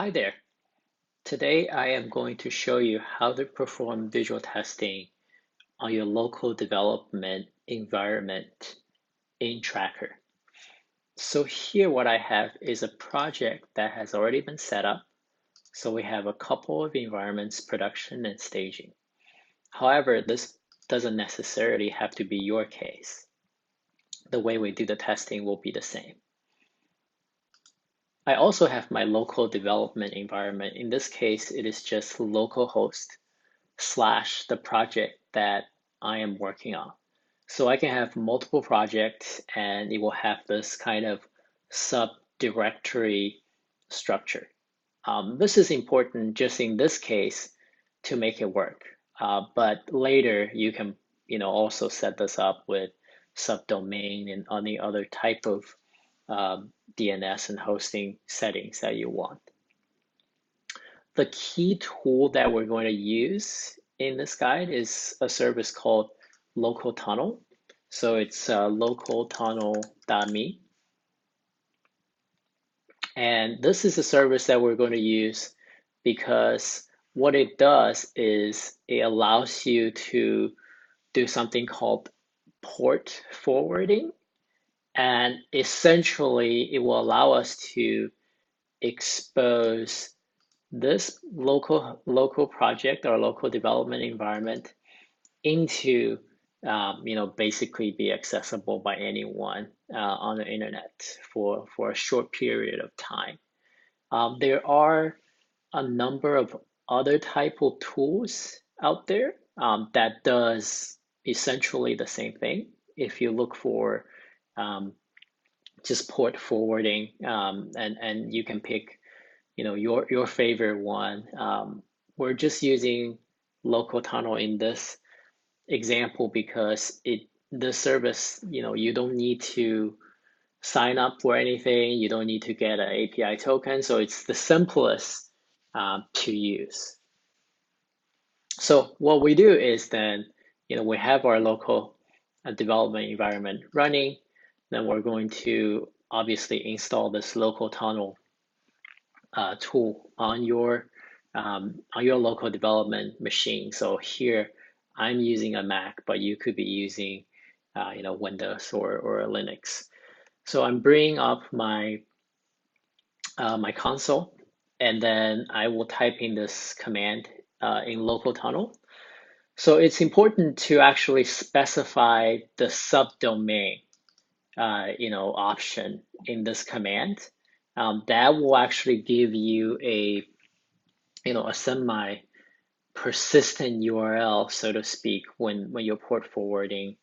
Hi there. Today I am going to show you how to perform visual testing on your local development environment in Trakr. So here what I have is a project that has already been set up. So we have a couple of environments, production and staging. However, this doesn't necessarily have to be your case. The way we do the testing will be the same. I also have my local development environment. In this case, it is just localhost slash the project that I am working on. So I can have multiple projects and it will have this kind of subdirectory structure. This is important just in this case to make it work. But later you can also set this up with subdomain and any other type of DNS and hosting settings that you want. The key tool that we're going to use in this guide is a service called Local Tunnel. So it's localtunnel.me. And this is a service that we're going to use because what it does is it allows you to do something called port forwarding. And essentially, it will allow us to expose this local project or local development environment into basically be accessible by anyone on the internet for a short period of time. There are a number of other type of tools out there that does essentially the same thing. If you look for just port forwarding, and you can pick your favorite one. We're just using local tunnel in this example because the service, you don't need to sign up for anything. You don't need to get an API token. So it's the simplest to use. So what we do is then, we have our local development environment running. Then we're going to obviously install this local tunnel tool on your local development machine. So here I'm using a Mac, but you could be using Windows or Linux. So I'm bringing up my my console, and then I will type in this command in local tunnel. So it's important to actually specify the subdomain option in this command. That will actually give you a a semi persistent URL, so to speak, when your port forwarding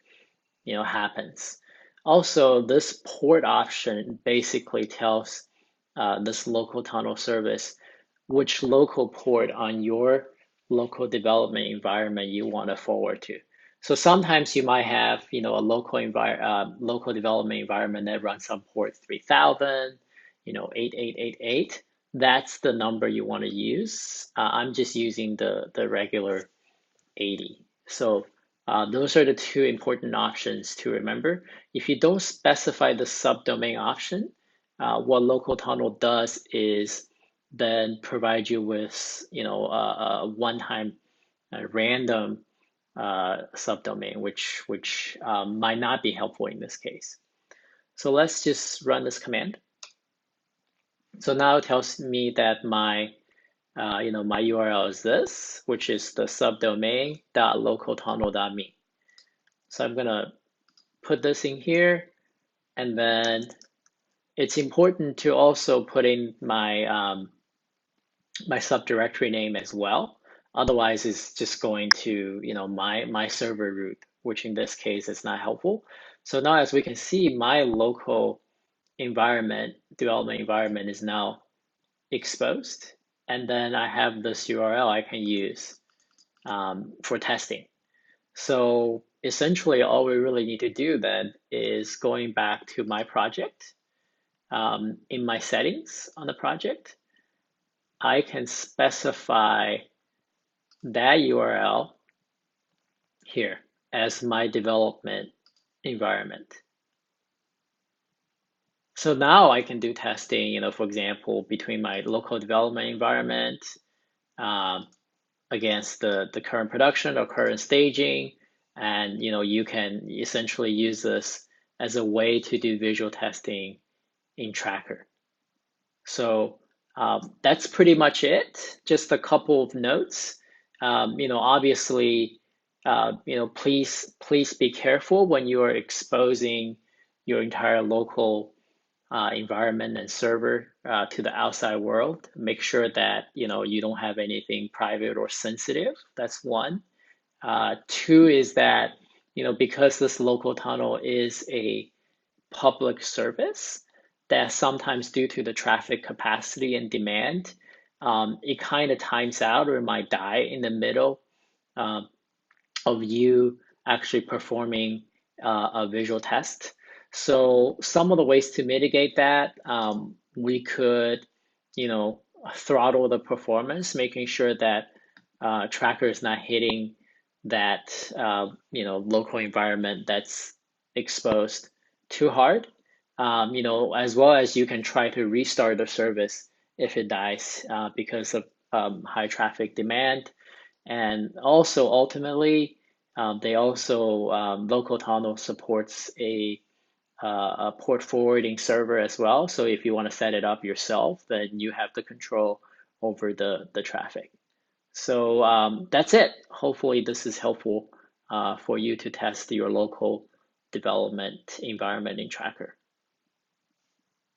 happens. Also, this port option basically tells this local tunnel service which local port on your local development environment you want to forward to. So sometimes you might have, a local development environment that runs on port 3000, 8888. That's the number you want to use. I'm just using the regular 80. So those are the two important options to remember. If you don't specify the subdomain option, what local tunnel does is then provide you with a one-time random subdomain, which might not be helpful in this case. So let's just run this command. So now it tells me that my my URL is this, which is the subdomain.localtunnel.me. So I'm gonna put this in here, and then it's important to also put in my my subdirectory name as well. Otherwise, it's just going to my server root, which in this case is not helpful. So now, as we can see, my local development environment is now exposed, and then I have this URL I can use for testing. So essentially, all we really need to do then is going back to my project. In my settings on the project, I can specify that URL here as my development environment. So now I can do testing, for example, between my local development environment, um, against the current production or current staging. And you can essentially use this as a way to do visual testing in Trakr. So that's pretty much it. Just a couple of notes. Obviously, please be careful when you are exposing your entire local environment and server to the outside world. Make sure that you don't have anything private or sensitive. That's one. Two is that because this local tunnel is a public service, that sometimes due to the traffic capacity and demand, it kind of times out or it might die in the middle um, of you actually performing a visual test. So some of the ways to mitigate that, we could, you know, throttle the performance, making sure that Tracker is not hitting that, local environment that's exposed too hard. As well as you can try to restart the service if it dies because of high traffic demand. And also, ultimately, they also local tunnel supports a port forwarding server as well. So if you want to set it up yourself, then you have the control over the traffic. So that's it. Hopefully, this is helpful for you to test your local development environment in Tracker.